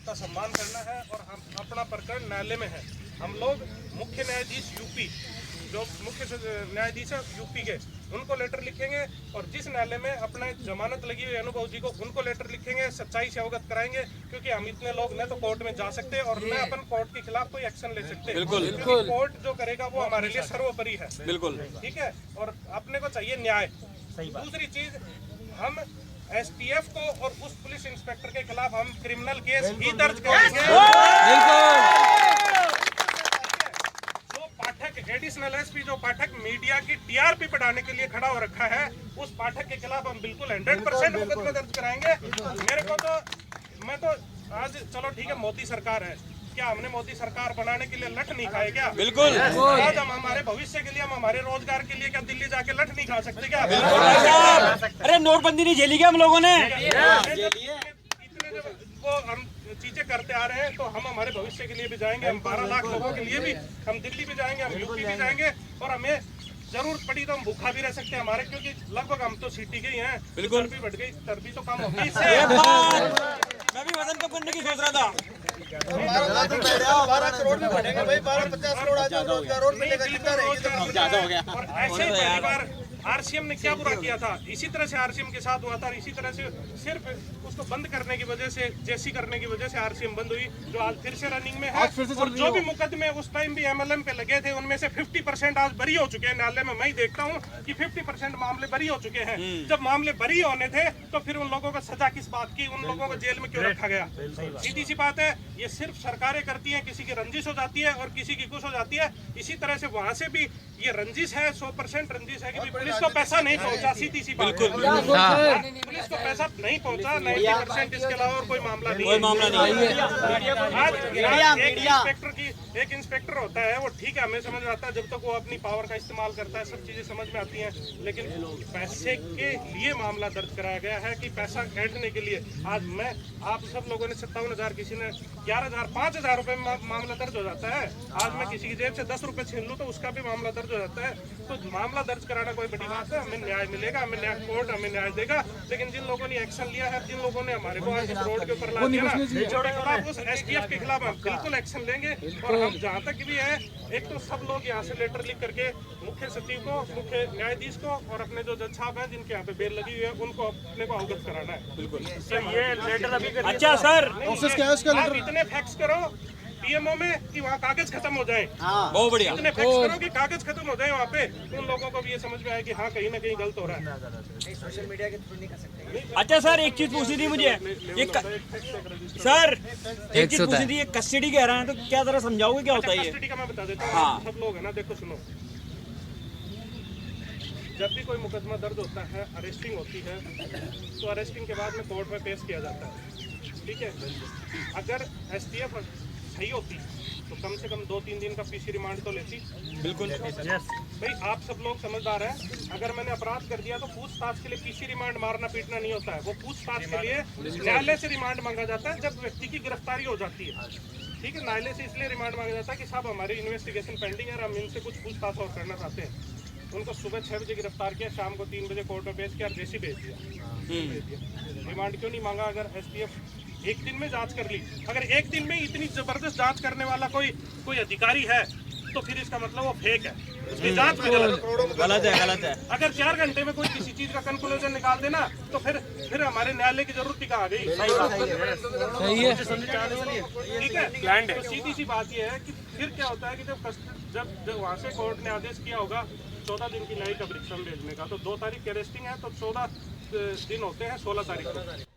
का सम्मान करना है और हम अपना प्रकरण न्यायालय में है। हम लोग मुख्य न्यायाधीश यूपी, जो मुख्य न्यायाधीश है यूपी के, उनको लेटर लिखेंगे और जिस न्यायालय में अपने जमानत लगी हुई अनुभव जी को, उनको लेटर लिखेंगे, सच्चाई से अवगत कराएंगे, क्योंकि हम इतने लोग न तो कोर्ट में जा सकते और न अपन कोर्ट के खिलाफ कोई एक्शन ले सकते। बिल्कुल, कोर्ट जो करेगा वो हमारे लिए सर्वोपरि है। बिल्कुल, ठीक है। और अपने को चाहिए न्याय। दूसरी चीज, हम एसटीएफ को और उस पुलिस इंस्पेक्टर के खिलाफ हम क्रिमिनल केस ही दर्ज करेंगे। जो पाठक एडिशनल एसपी, जो पाठक मीडिया की टीआरपी बढ़ाने के लिए खड़ा हो रखा है, उस पाठक के खिलाफ हम बिल्कुल 100% मुकदमे दर्ज कराएंगे। मेरे को तो, मैं तो आज, चलो ठीक है मोदी सरकार है, क्या हमने मोदी सरकार बनाने के लिए लठ नहीं खाए क्या? बिल्कुल। आज हम हमारे भविष्य के लिए, हम हमारे रोजगार के लिए क्या दिल्ली जाके लठ नहीं खा सकते क्या? अरे नोटबंदी नहीं झेली क्या हम लोगों ने? इतने वो हम चीजें करते आ रहे हैं, तो हम हमारे भविष्य के लिए भी जाएंगे। हम 12 लाख लोगों के लिए भी हम दिल्ली भी जाएंगे, हम यूपी भी जाएंगे, और हमें जरूरत पड़ी तो हम भूखा भी रह सकते हैं हमारे, क्योंकि लगभग हम तो सिटी के ही हैं। बिल्कुल। चर्बी बढ़ गई, चर्बी तो कम होगी। मैं भी वजन कम करने की सोच रहा था। 12 करोड़ में बढ़ेगा भाई, 12-50 करोड़ आज रोजगार मिलेगा, जितना रहेगी ज्यादा हो गया। और ऐसे पहली बार आरसीएम ने क्या बुरा किया था, इसी तरह से आरसीएम के साथ हुआ था, और इसी तरह से सिर्फ उसको बंद करने की वजह से, जेसी करने की वजह से आरसीएम बंद हुई, जो आज फिर से रनिंग में है। और जो भी मुकदमे उस टाइम भी एमएलएम पे लगे थे, उनमें से 50% आज बरी हो चुके हैं न्यायालय में। मैं ही देखता हूँ कि 50% मामले बरी हो चुके हैं। जब मामले बरी होने थे तो फिर उन लोगों को सजा किस बात की, उन लोगों को जेल में क्यों रखा गया? सीधी सी बात है, ये सिर्फ सरकारें करती हैं, किसी की रंजिश हो जाती है और किसी की कुछ हो जाती है। इसी तरह से वहाँ से भी ये रंजिश है, 100% रंजिश है कि पुलिस को पैसा नहीं पहुंचा। सीधी सी बात, पुलिस को पैसा नहीं पहुंचा, 90% इसके अलावा और कोई मामला नहीं है। आज एक इंस्पेक्टर होता है, वो ठीक है, हमें समझ में आता है, जब तक वो अपनी पावर का इस्तेमाल करता है सब चीजें समझ में आती हैं, लेकिन पैसे के लिए मामला दर्ज कराया गया है कि पैसा ऐंठने के लिए। आज मैं, आप सब लोगों ने 57,000, किसी ने 11,000, 5,000 रुपए में मामला दर्ज हो जाता है। आज मैं किसी की जेब से 10 रुपए छीन लूं तो उसका भी मामला दर्ज हो जाता है। तो मामला दर्ज कराना कोई बड़ी बात है? हमें न्याय मिलेगा, हमें न्याय, कोर्ट हमें न्याय देगा। लेकिन जिन लोगों ने एक्शन लिया है, जिन लोगों ने हमारे को आज रोड के ऊपर ला दिया ना, उस एसटीएफ के खिलाफ हम बिल्कुल एक्शन लेंगे। और हम जहाँ तक भी है, एक तो सब लोग यहाँ से लेटर लिख करके मुख्य सचिव को, मुख्य न्यायाधीश को और अपने जो जज साहब हैं जिनके यहाँ पे बेल लगी हुई है, उनको अपने को अवगत कराना है। बिल्कुल। ये लेटर अभी, अच्छा सर, आप इतने फैक्स करो पीएमओ में कि वहाँ कागज खत्म हो जाए। बहुत बढ़िया। इतने फैक्स करो कि कागज खत्म हो जाए वहाँ पे, उन लोगों को भी ये समझ में आए कि हाँ कहीं ना कहीं गलत हो रहा है। सोशल मीडिया के थ्रू नहीं कर सकते। अच्छा सर, एक चीज पूछनी थी मुझे, सर एक चीज पूछनी थी, ये कस्टडी कह रहे हैं, तो क्या जरा समझाओगे क्या होता है ये? कस्टडी का मैं बता देता हूँ। हाँ। सब लोग है ना, देखो सुनो, जब भी कोई मुकदमा दर्ज होता है, अरेस्टिंग होती है, तो अरेस्टिंग के बाद में कोर्ट में पेश किया जाता है। ठीक है। अगर एसटीएफ सही होती तो कम से कम 2-3 दिन का पीसी रिमांड तो लेती। बिल्कुल भाई, आप सब लोग समझदार हैं। अगर मैंने अपराध कर दिया तो पूछताछ के लिए पीसी रिमांड मारना पीटना नहीं होता है, वो पूछताछ के लिए न्यायालय से रिमांड मांगा जाता है जब व्यक्ति की गिरफ्तारी हो जाती है। ठीक है। न्यायालय से इसलिए रिमांड मांगा जाता है कि साहब हमारी इन्वेस्टिगेशन पेंडिंग है, हम इनसे कुछ पूछताछ और करना चाहते हैं। उनको सुबह 6 बजे गिरफ्तार किया, शाम को 3 बजे कोर्ट में पेश किया, जेसी भेज दिया। रिमांड क्यों नहीं मांगा? अगर एसटीएफ एक दिन में जांच कर ली, अगर एक दिन में इतनी जबरदस्त जांच करने वाला कोई अधिकारी है, तो फिर इसका मतलब वो फेक है, उसकी जांच में गलत है। अगर 4 घंटे में कोई किसी चीज का कंक्लूजन निकाल देना, तो फिर हमारे न्यायालय की जरूरत ही कहाँ गई? सही है। ठीक है। तो सीधी सी बात यह है कि फिर क्या होता है कि जब वहाँ से कोर्ट ने आदेश किया होगा 14 दिन की न्यायिक अभिरक्षा भेजने का, तो 2 तारीख की अरेस्टिंग है, तो 14 दिन होते हैं 16 तारीख को।